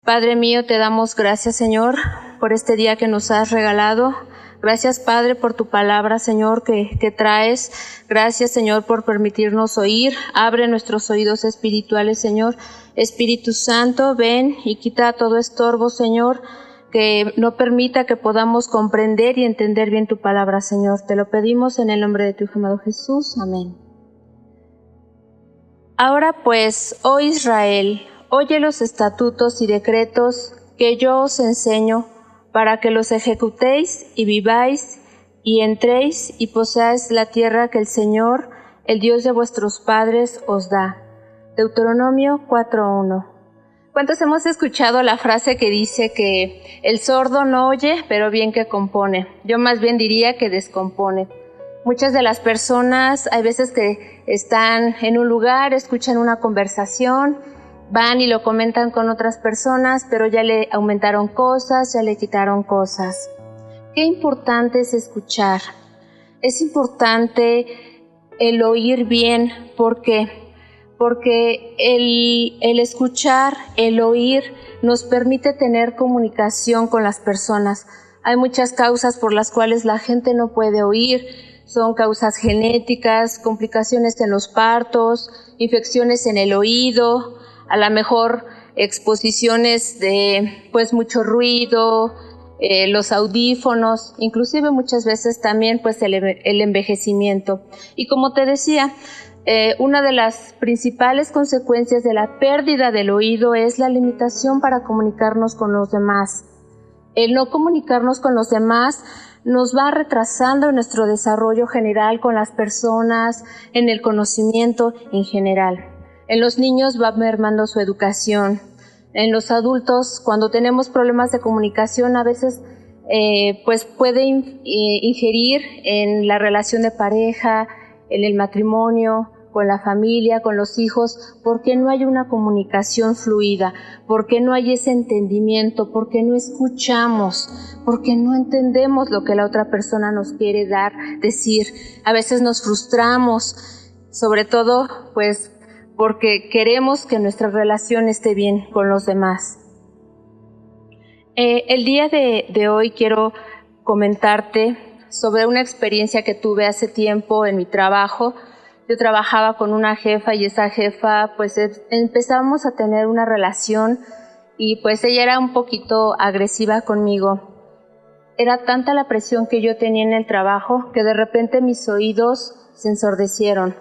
Padre mío, te damos gracias, Señor, por este día que nos has regalado. Gracias, Padre, por tu palabra, Señor, que traes. Gracias, Señor, por permitirnos oír. Abre nuestros oídos espirituales, Señor. Espíritu Santo, ven y quita todo estorbo, Señor, que no permita que podamos comprender y entender bien tu palabra, Señor. Te lo pedimos en el nombre de tu Hijo amado Jesús. Amén. Ahora pues, oh Israel, oye los estatutos y decretos que yo os enseño, para que los ejecutéis y viváis, y entréis y poseáis la tierra que el Señor, el Dios de vuestros padres, os da. Deuteronomio 4:1. ¿Cuántos hemos escuchado la frase que dice que el sordo no oye, pero bien que compone? Yo más bien diría que descompone. Muchas de las personas, hay veces que están en un lugar, escuchan una conversación, van y lo comentan con otras personas, pero ya le aumentaron cosas, ya le quitaron cosas. Qué importante es escuchar. Es importante el oír bien. ¿Por qué? Porque el escuchar, el oír, nos permite tener comunicación con las personas. Hay muchas causas por las cuales la gente no puede oír. Son causas genéticas, complicaciones en los partos, infecciones en el oído, a lo mejor exposiciones de mucho ruido, los audífonos, inclusive muchas veces también el envejecimiento. Y como te decía, una de las principales consecuencias de la pérdida del oído es la limitación para comunicarnos con los demás. El no comunicarnos con los demás nos va retrasando en nuestro desarrollo general con las personas, en el conocimiento en general. En los niños va mermando su educación. En los adultos, cuando tenemos problemas de comunicación, a veces puede ingerir en la relación de pareja, en el matrimonio, con la familia, con los hijos, porque no hay una comunicación fluida, porque no hay ese entendimiento, porque no escuchamos, porque no entendemos lo que la otra persona nos quiere decir. A veces nos frustramos, sobre todo porque queremos que nuestra relación esté bien con los demás. El día de hoy quiero comentarte sobre una experiencia que tuve hace tiempo en mi trabajo. Yo trabajaba con una jefa y esa jefa empezamos a tener una relación y ella era un poquito agresiva conmigo. Era tanta la presión que yo tenía en el trabajo que de repente mis oídos se ensordecieron.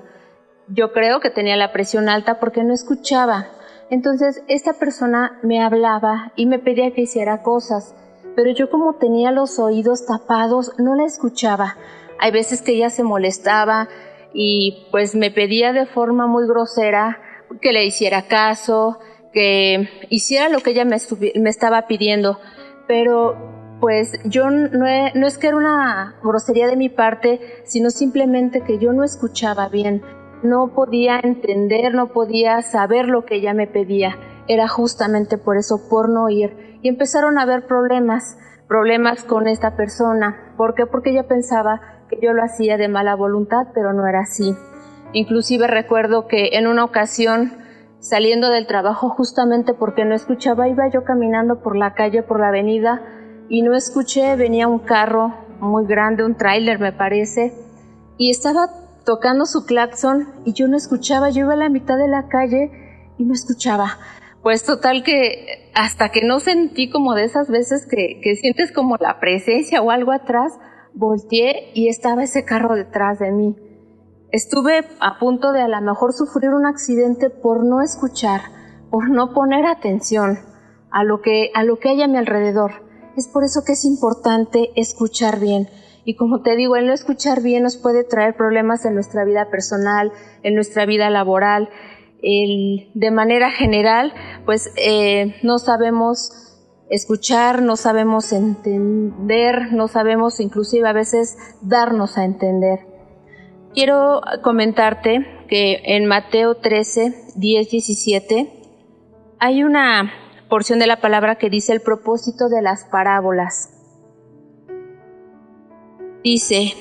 Yo creo que tenía la presión alta porque no escuchaba. Entonces esta persona me hablaba y me pedía que hiciera cosas, pero yo como tenía los oídos tapados no la escuchaba. Hay veces que ella se molestaba y me pedía de forma muy grosera que le hiciera caso, que hiciera lo que ella me estaba pidiendo, pero yo no es que era una grosería de mi parte, sino simplemente que yo no escuchaba bien, no podía entender, no podía saber lo que ella me pedía. Era justamente por eso, por no oír. Y empezaron a haber problemas con esta persona. ¿Por qué? Porque ella pensaba que yo lo hacía de mala voluntad, pero no era así. Inclusive recuerdo que en una ocasión, saliendo del trabajo, justamente porque no escuchaba, iba yo caminando por la calle, por la avenida, y no escuché, venía un carro muy grande, un tráiler me parece, y estaba tocando su claxon y yo no escuchaba. Yo iba a la mitad de la calle y no escuchaba. Total que hasta que no sentí como de esas veces que sientes como la presencia o algo atrás, volteé y estaba ese carro detrás de mí. Estuve a punto de a lo mejor sufrir un accidente por no escuchar, por no poner atención a lo que hay a mi alrededor. Es por eso que es importante escuchar bien. Y como te digo, el no escuchar bien nos puede traer problemas en nuestra vida personal, en nuestra vida laboral. De manera general, no sabemos escuchar, no sabemos entender, no sabemos inclusive a veces darnos a entender. Quiero comentarte que en Mateo 13, 10, 17, hay una porción de la palabra que dice el propósito de las parábolas. Dice: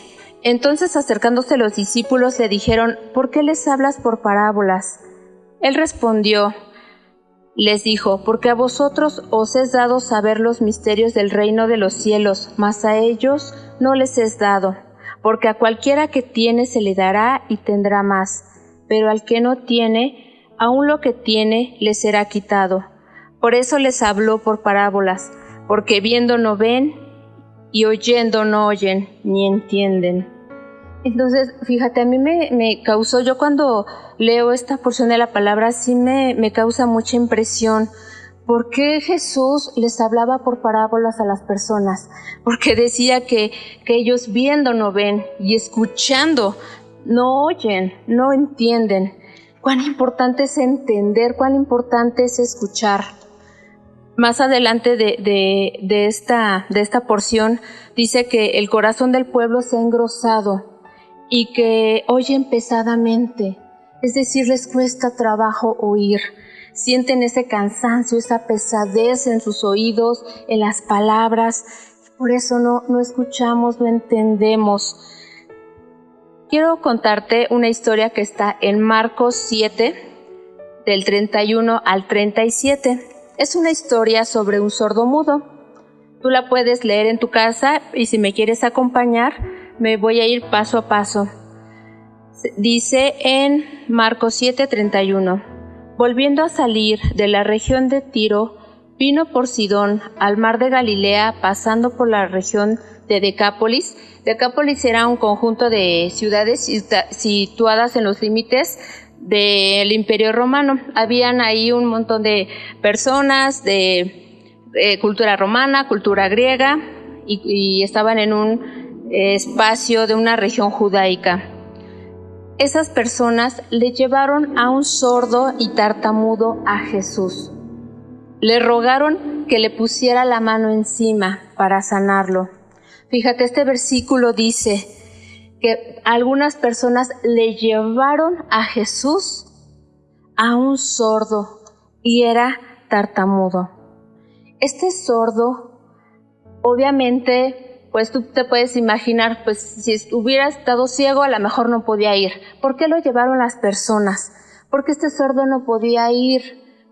entonces acercándose los discípulos le dijeron: ¿por qué les hablas por parábolas? Él respondió: Les dijo: porque a vosotros os es dado saber los misterios del reino de los cielos, mas a ellos no les es dado. Porque a cualquiera que tiene se le dará y tendrá más, pero al que no tiene, aun lo que tiene le será quitado. Por eso les habló por parábolas, porque viendo no ven, y oyendo no oyen, ni entienden. Entonces, fíjate, a mí me causó, yo cuando leo esta porción de la palabra, sí me causa mucha impresión. ¿Por qué Jesús les hablaba por parábolas a las personas? Porque decía que ellos viendo no ven y escuchando no oyen, no entienden. Cuán importante es entender, cuán importante es escuchar. Más adelante de esta porción dice que el corazón del pueblo se ha engrosado y que oyen pesadamente, es decir, les cuesta trabajo oír. Sienten ese cansancio, esa pesadez en sus oídos, en las palabras. Por eso no escuchamos, no entendemos. Quiero contarte una historia que está en Marcos 7, del 31 al 37. Es una historia sobre un sordomudo. Tú la puedes leer en tu casa y si me quieres acompañar, me voy a ir paso a paso. Dice en Marcos 7:31: volviendo a salir de la región de Tiro, vino por Sidón al mar de Galilea, pasando por la región de Decápolis. Decápolis era un conjunto de ciudades situadas en los límites del Imperio Romano. Habían ahí un montón de personas de cultura romana, cultura griega, y estaban en un espacio de una región judaica. Esas personas le llevaron a un sordo y tartamudo a Jesús. Le rogaron que le pusiera la mano encima para sanarlo. Fíjate, este versículo dice que algunas personas le llevaron a Jesús a un sordo y era tartamudo. Este sordo, obviamente, pues tú te puedes imaginar, pues si hubiera estado ciego, a lo mejor no podía ir. ¿Por qué lo llevaron las personas? Porque este sordo no podía ir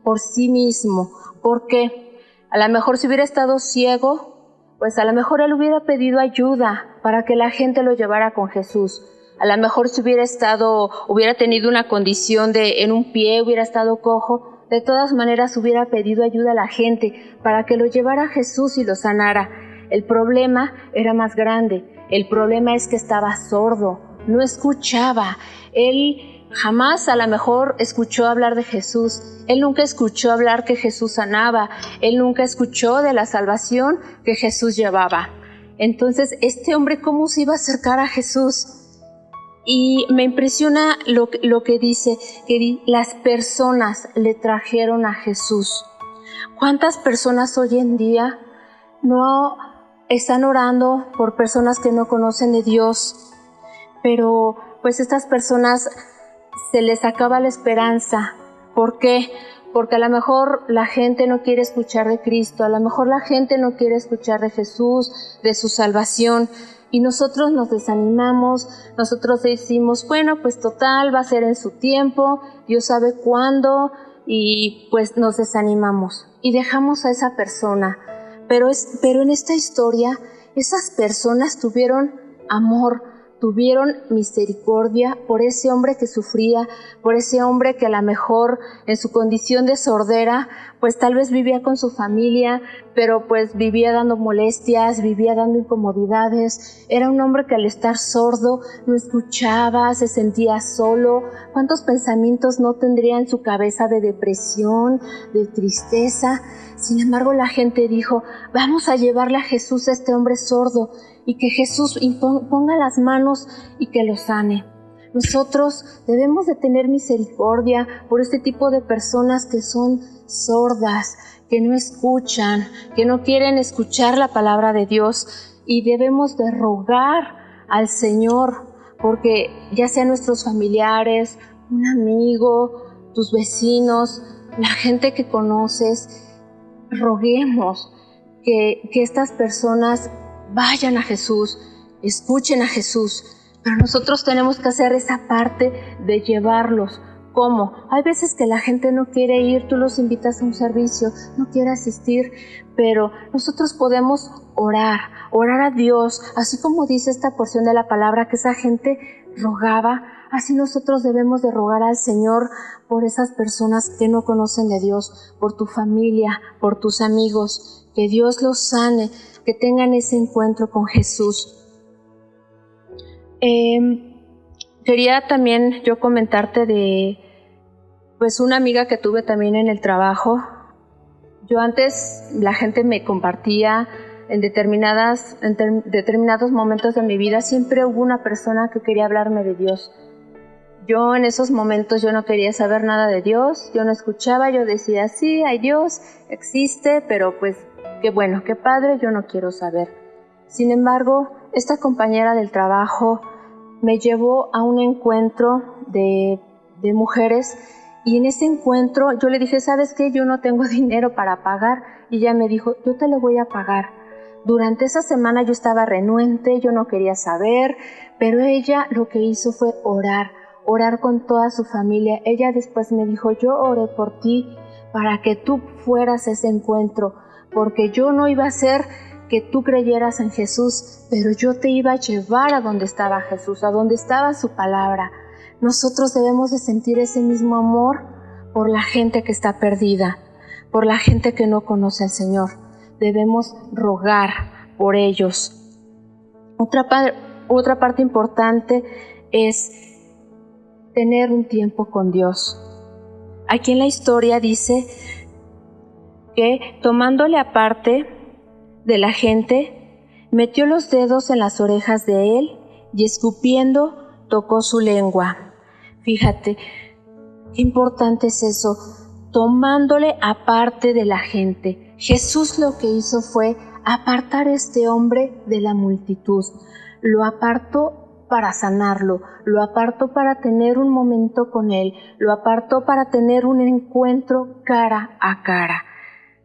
por sí mismo. ¿Por qué? A lo mejor si hubiera estado ciego, pues a lo mejor él hubiera pedido ayuda para que la gente lo llevara con Jesús. A lo mejor si hubiera tenido una condición en un pie, hubiera estado cojo, de todas maneras hubiera pedido ayuda a la gente para que lo llevara a Jesús y lo sanara. El problema era más grande. El problema es que estaba sordo, no escuchaba. Él jamás a lo mejor escuchó hablar de Jesús. Él nunca escuchó hablar que Jesús sanaba. Él nunca escuchó de la salvación que Jesús llevaba. Entonces, este hombre, ¿cómo se iba a acercar a Jesús? Y me impresiona lo que dice, que las personas le trajeron a Jesús. ¿Cuántas personas hoy en día no están orando por personas que no conocen de Dios? Pero pues estas personas se les acaba la esperanza. ¿Por qué? Porque a lo mejor la gente no quiere escuchar de Cristo, a lo mejor la gente no quiere escuchar de Jesús, de su salvación, y nosotros nos desanimamos, nosotros decimos, bueno, pues total, va a ser en su tiempo, Dios sabe cuándo, y pues nos desanimamos y dejamos a esa persona. Pero en esta historia, esas personas tuvieron amor, tuvieron misericordia por ese hombre que sufría, por ese hombre que a lo mejor en su condición de sordera, pues tal vez vivía con su familia, pero pues vivía dando molestias, vivía dando incomodidades. Era un hombre que al estar sordo no escuchaba, se sentía solo. ¿Cuántos pensamientos no tendría en su cabeza de depresión, de tristeza? Sin embargo, la gente dijo, vamos a llevarle a Jesús a este hombre sordo y que Jesús ponga las manos y que lo sane. Nosotros debemos de tener misericordia por este tipo de personas que son sordas, que no escuchan, que no quieren escuchar la palabra de Dios, y debemos de rogar al Señor, porque ya sean nuestros familiares, un amigo, tus vecinos, la gente que conoces, roguemos que estas personas vayan a Jesús, escuchen a Jesús, pero nosotros tenemos que hacer esa parte de llevarlos ¿Cómo? Hay veces que la gente no quiere ir, tú los invitas a un servicio, no quiere asistir, pero nosotros podemos orar a Dios, así como dice esta porción de la palabra que esa gente rogaba, así nosotros debemos de rogar al Señor por esas personas que no conocen de Dios, por tu familia, por tus amigos, que Dios los sane, que tengan ese encuentro con Jesús. Quería también yo comentarte de pues una amiga que tuve también en el trabajo. Yo antes la gente me compartía en determinados momentos de mi vida, siempre hubo una persona que quería hablarme de Dios. Yo en esos momentos yo no quería saber nada de Dios, yo no escuchaba, yo decía, sí, hay Dios, existe, pero pues qué bueno, qué padre, yo no quiero saber. Sin embargo, esta compañera del trabajo me llevó a un encuentro de mujeres y en ese encuentro yo le dije, ¿sabes qué? Yo no tengo dinero para pagar y ella me dijo, yo te lo voy a pagar. Durante esa semana yo estaba renuente, yo no quería saber, pero ella lo que hizo fue orar con toda su familia. Ella después me dijo, yo oré por ti para que tú fueras a ese encuentro, porque yo no iba a hacer que tú creyeras en Jesús, pero yo te iba a llevar a donde estaba Jesús, a donde estaba su palabra. Nosotros debemos de sentir ese mismo amor por la gente que está perdida, por la gente que no conoce al Señor. Debemos rogar por ellos. Otra parte importante es tener un tiempo con Dios. Aquí en la historia dice que tomándole aparte de la gente, metió los dedos en las orejas de él y escupiendo tocó su lengua. Fíjate, qué importante es eso, tomándole aparte de la gente. Jesús lo que hizo fue apartar a este hombre de la multitud. Lo apartó para sanarlo, lo apartó para tener un momento con él, lo apartó para tener un encuentro cara a cara.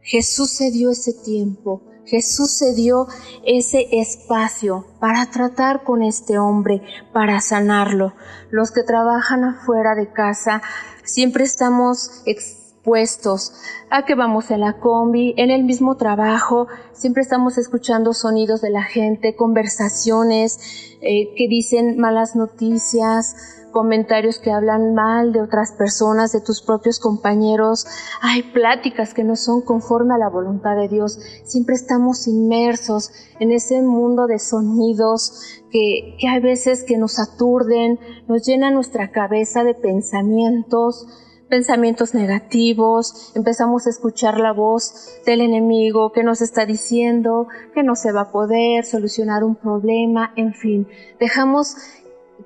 Jesús se dio ese tiempo, Jesús se dio ese espacio para tratar con este hombre, para sanarlo. Los que trabajan afuera de casa siempre estamos expuestos a que vamos en la combi, en el mismo trabajo, siempre estamos escuchando sonidos de la gente, conversaciones que dicen malas noticias, comentarios que hablan mal de otras personas, de tus propios compañeros. Hay pláticas que no son conforme a la voluntad de Dios. Siempre estamos inmersos en ese mundo de sonidos que hay veces que nos aturden, nos llenan nuestra cabeza de pensamientos negativos. Empezamos a escuchar la voz del enemigo que nos está diciendo que no se va a poder solucionar un problema, en fin. Dejamos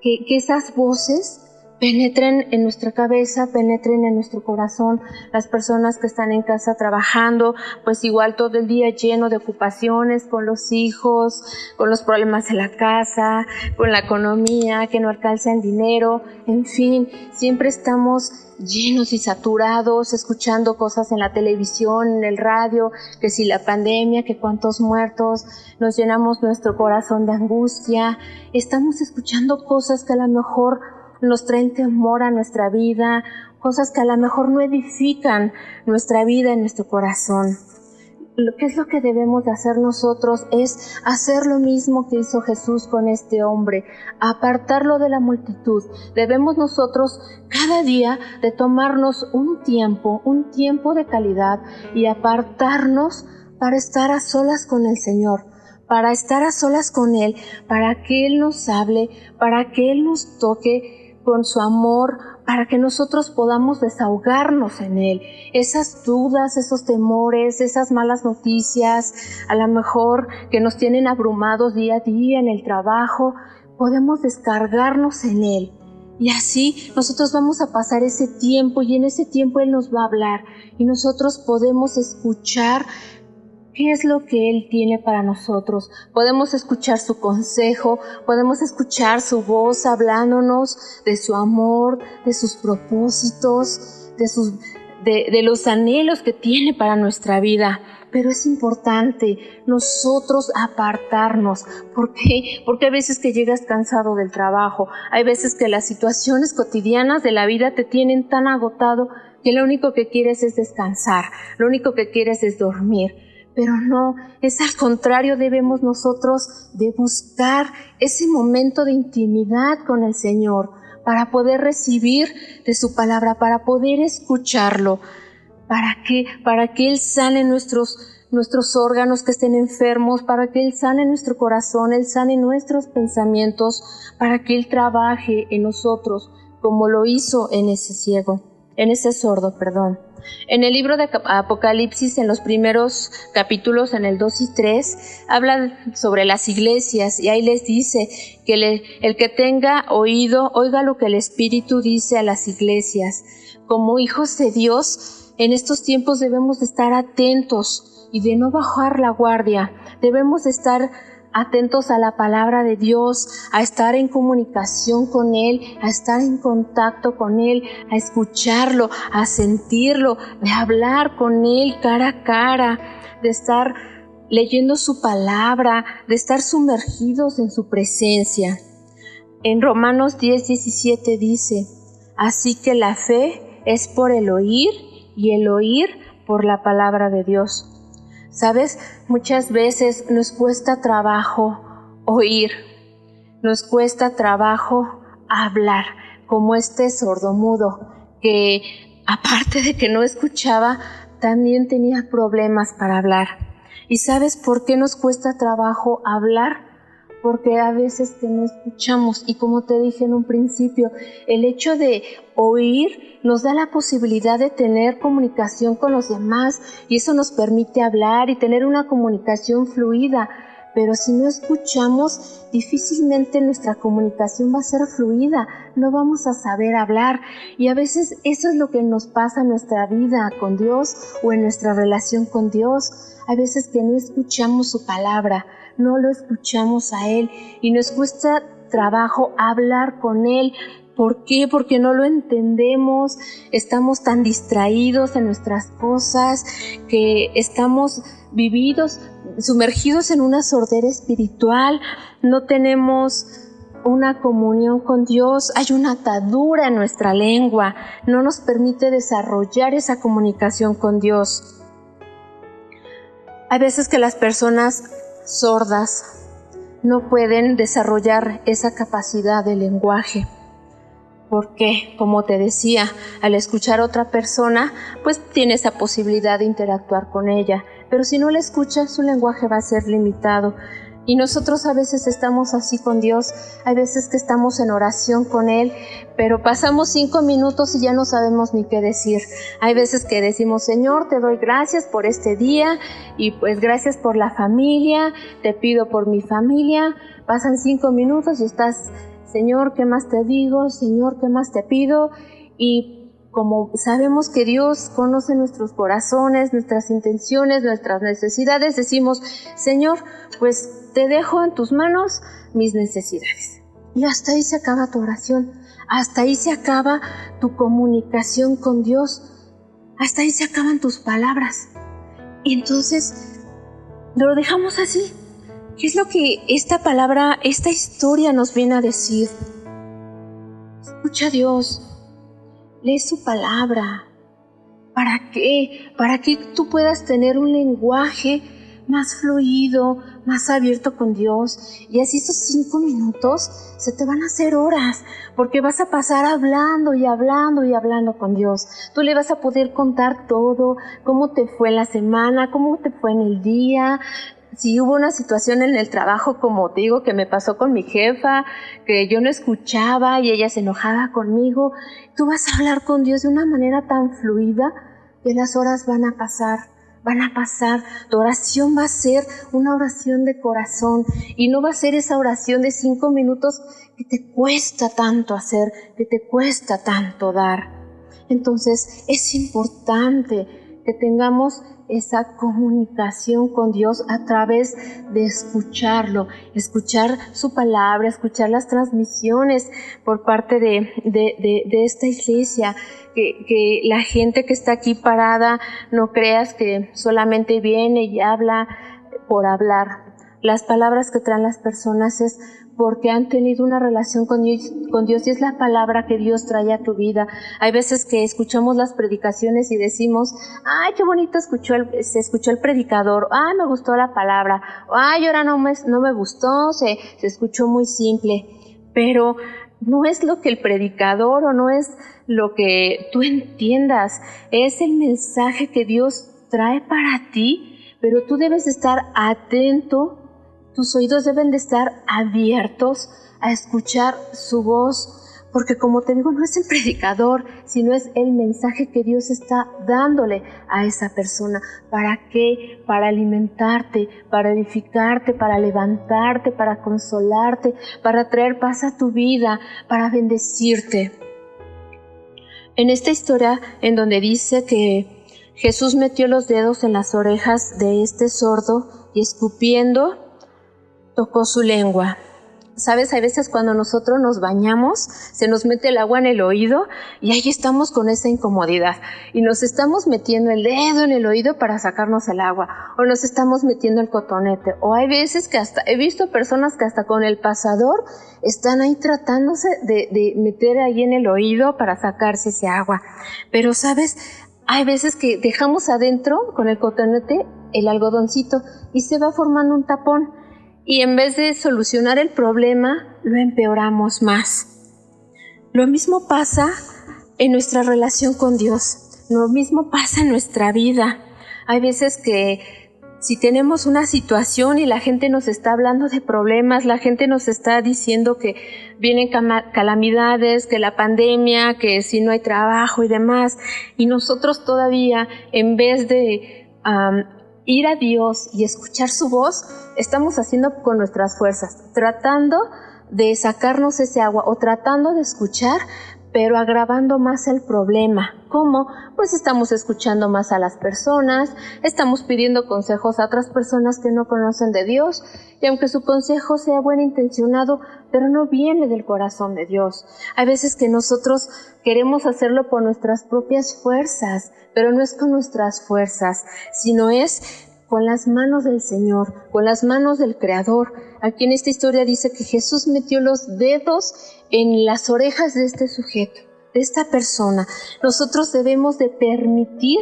que esas voces penetren en nuestra cabeza, penetren en nuestro corazón. Las personas que están en casa trabajando, pues igual todo el día lleno de ocupaciones con los hijos, con los problemas de la casa, con la economía, que no alcanza en dinero, en fin, siempre estamos llenos y saturados, escuchando cosas en la televisión, en el radio, que si la pandemia, que cuántos muertos, nos llenamos nuestro corazón de angustia, estamos escuchando cosas que a lo mejor nos traen temor a nuestra vida, cosas que a lo mejor no edifican nuestra vida en nuestro corazón. ¿Qué es lo que debemos de hacer nosotros? Es hacer lo mismo que hizo Jesús con este hombre, apartarlo de la multitud. Debemos nosotros cada día de tomarnos un tiempo de calidad y apartarnos para estar a solas con el Señor, para estar a solas con Él, para que Él nos hable, para que Él nos toque con su amor, para que nosotros podamos desahogarnos en Él. Esas dudas, esos temores, esas malas noticias, a lo mejor que nos tienen abrumados día a día en el trabajo, podemos descargarnos en Él. Y así nosotros vamos a pasar ese tiempo y en ese tiempo Él nos va a hablar y nosotros podemos escuchar ¿qué es lo que Él tiene para nosotros? Podemos escuchar su consejo, podemos escuchar su voz hablándonos de su amor, de sus propósitos, de los anhelos que tiene para nuestra vida. Pero es importante nosotros apartarnos. ¿Por qué? Porque hay veces que llegas cansado del trabajo, hay veces que las situaciones cotidianas de la vida te tienen tan agotado que lo único que quieres es descansar, lo único que quieres es dormir. Pero no, es al contrario, debemos nosotros de buscar ese momento de intimidad con el Señor para poder recibir de su palabra, para poder escucharlo. ¿Para qué? Para que Él sane nuestros órganos que estén enfermos, para que Él sane nuestro corazón, Él sane nuestros pensamientos, para que Él trabaje en nosotros como lo hizo en ese sordo. En el libro de Apocalipsis, en los primeros capítulos, en el 2 y 3, habla sobre las iglesias y ahí les dice que el que tenga oído, oiga lo que el Espíritu dice a las iglesias. Como hijos de Dios, en estos tiempos debemos de estar atentos y de no bajar la guardia. Debemos de estar atentos a la palabra de Dios, a estar en comunicación con Él, a estar en contacto con Él, a escucharlo, a sentirlo, de hablar con Él cara a cara, de estar leyendo su palabra, de estar sumergidos en su presencia. En Romanos 10:17 dice: así que la fe es por el oír y el oír por la palabra de Dios. ¿Sabes? Muchas veces nos cuesta trabajo oír, nos cuesta trabajo hablar, como este sordomudo que, aparte de que no escuchaba, también tenía problemas para hablar. ¿Y sabes por qué nos cuesta trabajo hablar? Porque a veces que no escuchamos, y como te dije en un principio, el hecho de oír nos da la posibilidad de tener comunicación con los demás, y eso nos permite hablar y tener una comunicación fluida. Pero si no escuchamos, difícilmente nuestra comunicación va a ser fluida, no vamos a saber hablar. Y a veces eso es lo que nos pasa en nuestra vida con Dios o en nuestra relación con Dios. Hay veces que no escuchamos su palabra, no lo escuchamos a Él y nos cuesta trabajo hablar con Él. ¿Por qué? Porque no lo entendemos, estamos tan distraídos en nuestras cosas que estamos sumergidos en una sordera espiritual, no tenemos una comunión con Dios, hay una atadura en nuestra lengua, no nos permite desarrollar esa comunicación con Dios. Hay veces que las personas sordas no pueden desarrollar esa capacidad de lenguaje. Porque, como te decía, al escuchar a otra persona, pues tiene esa posibilidad de interactuar con ella. Pero si no la escucha, su lenguaje va a ser limitado. Y nosotros a veces estamos así con Dios, hay veces que estamos en oración con Él, pero pasamos 5 minutos y ya no sabemos ni qué decir. Hay veces que decimos: Señor, te doy gracias por este día y pues gracias por la familia, te pido por mi familia. Pasan 5 minutos y estás: Señor, ¿qué más te digo? Señor, ¿qué más te pido? Y como sabemos que Dios conoce nuestros corazones, nuestras intenciones, nuestras necesidades, decimos: Señor, pues te dejo en tus manos mis necesidades. Y hasta ahí se acaba tu oración, hasta ahí se acaba tu comunicación con Dios, hasta ahí se acaban tus palabras. Y entonces lo dejamos así. ¿Qué es lo que esta palabra, esta historia nos viene a decir? Escucha a Dios, lee su palabra. ¿Para qué? Para que tú puedas tener un lenguaje más fluido, más abierto con Dios. Y así esos 5 minutos se te van a hacer horas, porque vas a pasar hablando y hablando y hablando con Dios. Tú le vas a poder contar todo, cómo te fue en la semana, cómo te fue en el día. Si hubo una situación en el trabajo, como te digo, que me pasó con mi jefa, que yo no escuchaba y ella se enojaba conmigo, tú vas a hablar con Dios de una manera tan fluida que las horas van a pasar. Tu oración va a ser una oración de corazón y no va a ser esa oración de 5 minutos que te cuesta tanto hacer, que te cuesta tanto dar. Entonces es importante que tengamos esa comunicación con Dios a través de escucharlo, escuchar su palabra, escuchar las transmisiones por parte de esta iglesia, que la gente que está aquí parada no creas que solamente viene y habla por hablar. Las palabras que traen las personas es porque han tenido una relación con Dios y es la palabra que Dios trae a tu vida. Hay veces que escuchamos las predicaciones y decimos, ¡ay, qué bonito se escuchó el predicador! ¡Ay, me gustó la palabra! ¡Ay, ahora no me gustó! Se escuchó muy simple. Pero no es lo que el predicador o no es lo que tú entiendas. Es el mensaje que Dios trae para ti, pero tú debes estar atento. Tus oídos deben de estar abiertos a escuchar su voz, porque como te digo, no es el predicador, sino es el mensaje que Dios está dándole a esa persona. ¿Para qué? Para alimentarte, para edificarte, para levantarte, para consolarte, para traer paz a tu vida, para bendecirte. En esta historia, en donde dice que Jesús metió los dedos en las orejas de este sordo y escupiendo, tocó su lengua. ¿Sabes? Hay veces cuando nosotros nos bañamos, se nos mete el agua en el oído y ahí estamos con esa incomodidad. Y nos estamos metiendo el dedo en el oído para sacarnos el agua. O nos estamos metiendo el cotonete. O hay veces que hasta, he visto personas que hasta con el pasador están ahí tratándose de meter ahí en el oído para sacarse ese agua. Pero, ¿sabes? Hay veces que dejamos adentro con el cotonete el algodoncito y se va formando un tapón. Y en vez de solucionar el problema, lo empeoramos más. Lo mismo pasa en nuestra relación con Dios. Lo mismo pasa en nuestra vida. Hay veces que si tenemos una situación y la gente nos está hablando de problemas, la gente nos está diciendo que vienen calamidades, que la pandemia, que si no hay trabajo y demás, y nosotros todavía, en vez de ir a Dios y escuchar su voz, estamos haciendo con nuestras fuerzas, tratando de sacarnos ese agua o tratando de escuchar, pero agravando más el problema. ¿Cómo? Pues estamos escuchando más a las personas, estamos pidiendo consejos a otras personas que no conocen de Dios, y aunque su consejo sea buen intencionado, pero no viene del corazón de Dios. Hay veces que nosotros queremos hacerlo por nuestras propias fuerzas, pero no es con nuestras fuerzas, sino es con las manos del Señor, con las manos del Creador. Aquí en esta historia dice que Jesús metió los dedos en las orejas de este sujeto, de esta persona. Nosotros debemos de permitir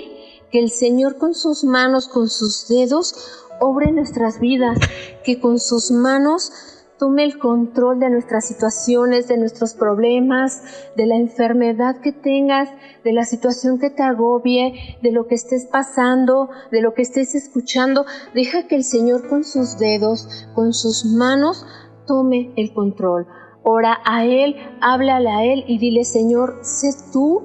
que el Señor con sus manos, con sus dedos, obre en nuestras vidas, que con sus manos tome el control de nuestras situaciones, de nuestros problemas, de la enfermedad que tengas, de la situación que te agobie, de lo que estés pasando, de lo que estés escuchando. Deja que el Señor con sus dedos, con sus manos, tome el control. Ora a Él, háblale a Él y dile: Señor, sé tú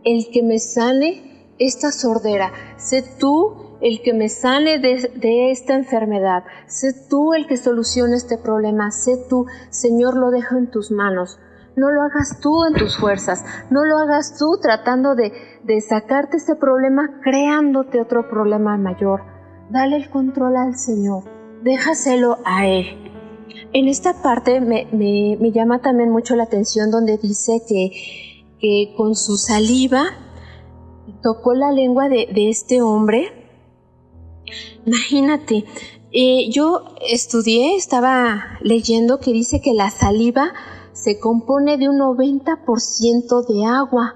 el que me sane esta sordera, sé tú el que me sane de esta enfermedad, sé tú el que solucione este problema, sé tú, Señor, lo dejo en tus manos. No lo hagas tú en tus fuerzas, no lo hagas tú tratando de sacarte este problema, creándote otro problema mayor. Dale el control al Señor, déjaselo a Él. En esta parte me llama también mucho la atención donde dice que con su saliva tocó la lengua de este hombre. Imagínate, yo estudié, estaba leyendo que dice que la saliva se compone de un 90% de agua,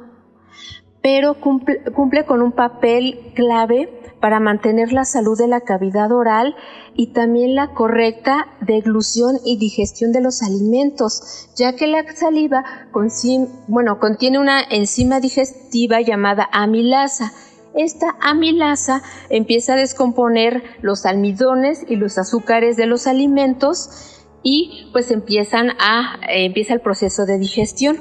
pero cumple con un papel clave para mantener la salud de la cavidad oral y también la correcta deglución y digestión de los alimentos, ya que la saliva contiene una enzima digestiva llamada amilasa. Esta amilasa empieza a descomponer los almidones y los azúcares de los alimentos y pues empieza el proceso de digestión.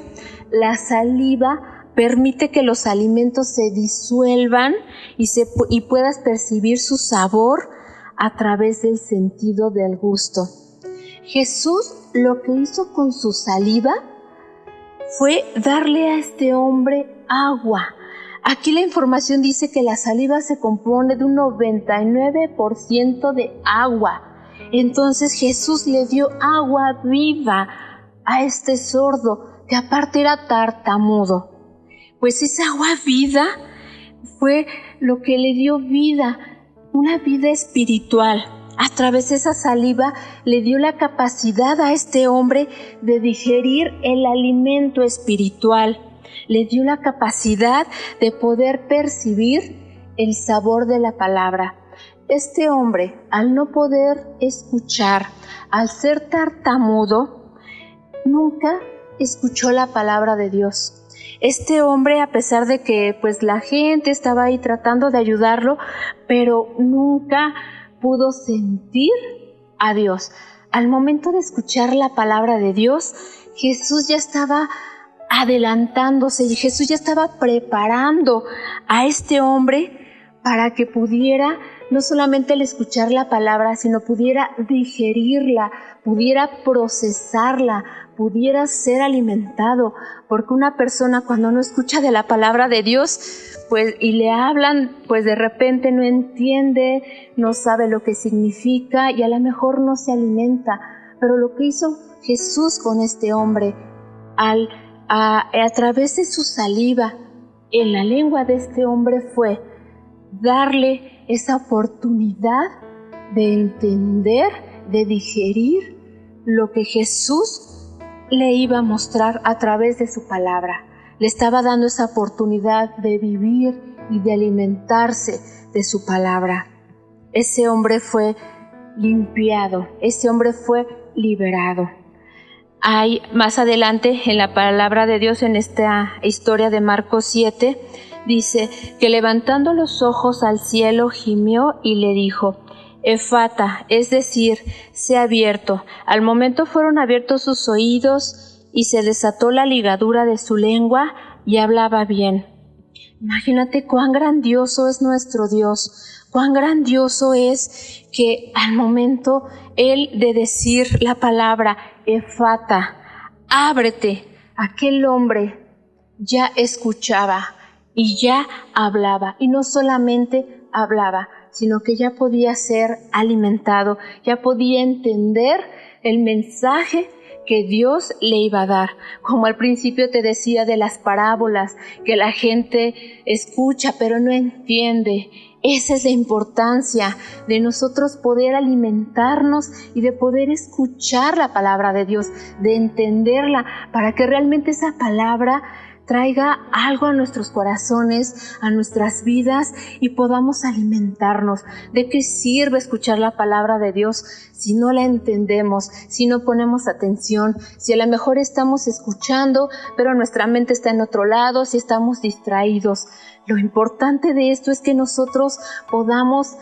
La saliva permite que los alimentos se disuelvan y puedas percibir su sabor a través del sentido del gusto. Jesús lo que hizo con su saliva fue darle a este hombre agua aquí la información dice que la saliva se compone de un 99% de agua. Entonces Jesús le dio agua viva a este sordo, que aparte era tartamudo. Pues esa agua viva fue lo que le dio vida, una vida espiritual. A través de esa saliva le dio la capacidad a este hombre de digerir el alimento espiritual. Le dio la capacidad de poder percibir el sabor de la palabra. Este hombre, al no poder escuchar, al ser tartamudo, nunca escuchó la palabra de Dios. Este hombre, a pesar de que pues la gente estaba ahí tratando de ayudarlo, pero nunca pudo sentir a Dios. Al momento de escuchar la palabra de Dios, Jesús ya estaba adelantándose y Jesús ya estaba preparando a este hombre para que pudiera no solamente el escuchar la palabra, sino pudiera digerirla, pudiera procesarla, pudiera ser alimentado, porque una persona cuando no escucha de la palabra de Dios, pues y le hablan, pues de repente no entiende, no sabe lo que significa y a lo mejor no se alimenta. Pero lo que hizo Jesús con este hombre, a través de su saliva, en la lengua de este hombre fue darle esa oportunidad de entender, de digerir lo que Jesús le iba a mostrar a través de su palabra. Le estaba dando esa oportunidad de vivir y de alimentarse de su palabra. Ese hombre fue limpiado, ese hombre fue liberado. Hay más adelante en la palabra de Dios, en esta historia de Marcos 7, dice que levantando los ojos al cielo gimió y le dijo: Efata, es decir, sea abierto. Al momento fueron abiertos sus oídos y se desató la ligadura de su lengua y hablaba bien. Imagínate cuán grandioso es nuestro Dios, cuán grandioso es que al momento Él de decir la palabra Efata, ábrete, aquel hombre ya escuchaba y ya hablaba, y no solamente hablaba, sino que ya podía ser alimentado, ya podía entender el mensaje que Dios le iba a dar. Como al principio te decía de las parábolas, que la gente escucha pero no entiende. Esa es la importancia de nosotros poder alimentarnos y de poder escuchar la palabra de Dios, de entenderla, para que realmente esa palabra traiga algo a nuestros corazones, a nuestras vidas y podamos alimentarnos. ¿De qué sirve escuchar la palabra de Dios si no la entendemos, si no ponemos atención, si a lo mejor estamos escuchando, pero nuestra mente está en otro lado, si estamos distraídos? Lo importante de esto es que nosotros podamos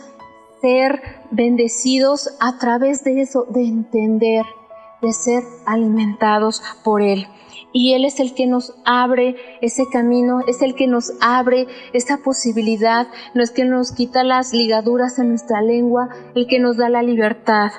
ser bendecidos a través de eso, de entender, de ser alimentados por Él. Y Él es el que nos abre ese camino, es el que nos abre esa posibilidad, no es que nos quita las ligaduras en nuestra lengua, el que nos da la libertad.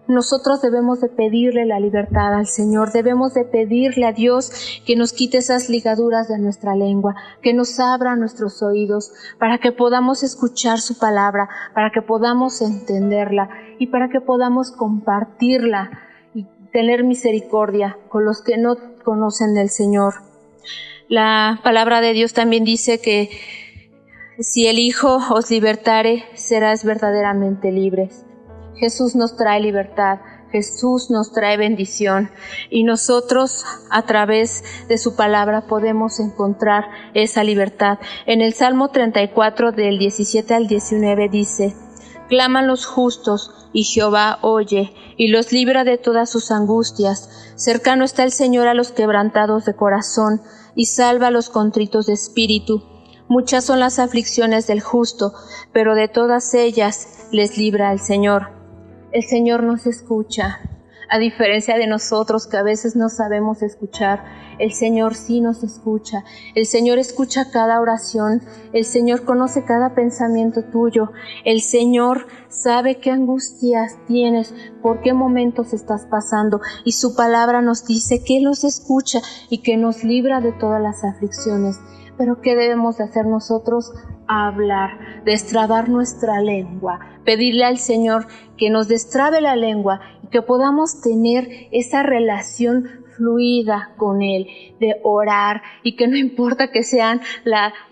Nosotros debemos de pedirle la libertad al Señor, debemos de pedirle a Dios que nos quite esas ligaduras de nuestra lengua, que nos abra nuestros oídos para que podamos escuchar su palabra, para que podamos entenderla y para que podamos compartirla y tener misericordia con los que no conocen del Señor. La palabra de Dios también dice que si el Hijo os libertare, serás verdaderamente libres. Jesús nos trae libertad, Jesús nos trae bendición y nosotros a través de su palabra podemos encontrar esa libertad. En el Salmo 34 del 17 al 19 dice: Claman los justos y Jehová oye y los libra de todas sus angustias. Cercano está el Señor a los quebrantados de corazón y salva a los contritos de espíritu. Muchas son las aflicciones del justo, pero de todas ellas les libra el Señor. El Señor nos escucha, a diferencia de nosotros que a veces no sabemos escuchar. El Señor sí nos escucha. El Señor escucha cada oración. El Señor conoce cada pensamiento tuyo. El Señor sabe qué angustias tienes, por qué momentos estás pasando. Y su palabra nos dice que Él nos escucha y que nos libra de todas las aflicciones. Pero ¿qué debemos de hacer nosotros? Hablar, destrabar nuestra lengua, pedirle al Señor que nos destrabe la lengua y que podamos tener esa relación fluida con Él, de orar, y que no importa que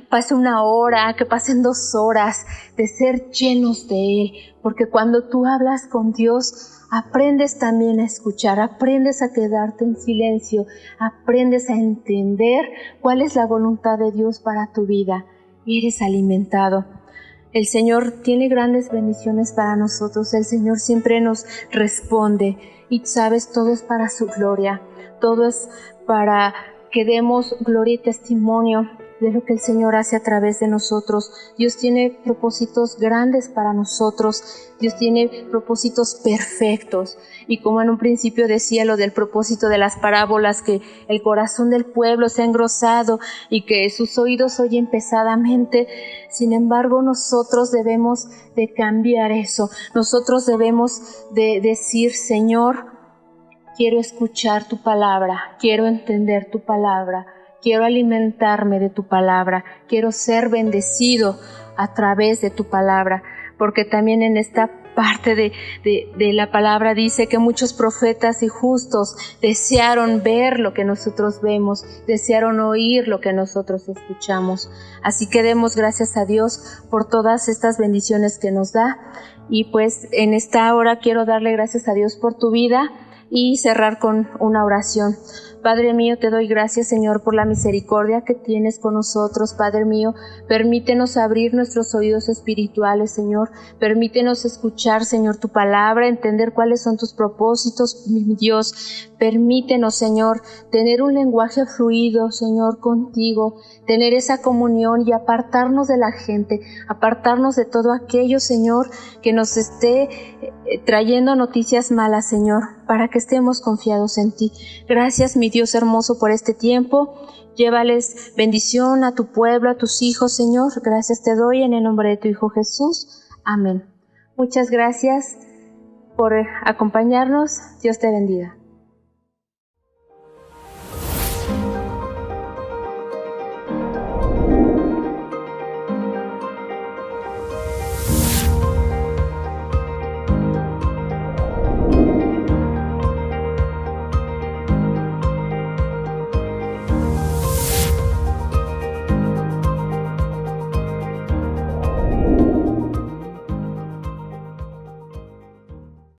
pase 1 hora, que pasen 2 horas, de ser llenos de Él, porque cuando tú hablas con Dios, aprendes también a escuchar, aprendes a quedarte en silencio, aprendes a entender cuál es la voluntad de Dios para tu vida. Eres alimentado. El Señor tiene grandes bendiciones para nosotros. El Señor siempre nos responde y sabes, todo es para su gloria. Todo es para que demos gloria y testimonio de lo que el Señor hace a través de nosotros. Dios tiene propósitos grandes para nosotros. Dios tiene propósitos perfectos. Y como en un principio decía lo del propósito de las parábolas, que el corazón del pueblo se ha engrosado y que sus oídos oyen pesadamente. Sin embargo, nosotros debemos de cambiar eso. Nosotros debemos de decir: Señor, quiero escuchar tu palabra, quiero entender tu palabra, quiero alimentarme de tu palabra, quiero ser bendecido a través de tu palabra, porque también en esta parte de la palabra dice que muchos profetas y justos desearon ver lo que nosotros vemos, desearon oír lo que nosotros escuchamos. Así que demos gracias a Dios por todas estas bendiciones que nos da. Y pues en esta hora quiero darle gracias a Dios por tu vida y cerrar con una oración. Padre mío, te doy gracias, Señor, por la misericordia que tienes con nosotros. Padre mío, permítenos abrir nuestros oídos espirituales, Señor. Permítenos escuchar, Señor, tu palabra, entender cuáles son tus propósitos, mi Dios. Permítenos, Señor, tener un lenguaje fluido, Señor, contigo, tener esa comunión y apartarnos de la gente, apartarnos de todo aquello, Señor, que nos esté trayendo noticias malas, Señor, para que estemos confiados en ti. Gracias, mi Dios hermoso, por este tiempo. Llévales bendición a tu pueblo, a tus hijos, Señor. Gracias te doy en el nombre de tu Hijo Jesús. Amén. Muchas gracias por acompañarnos. Dios te bendiga.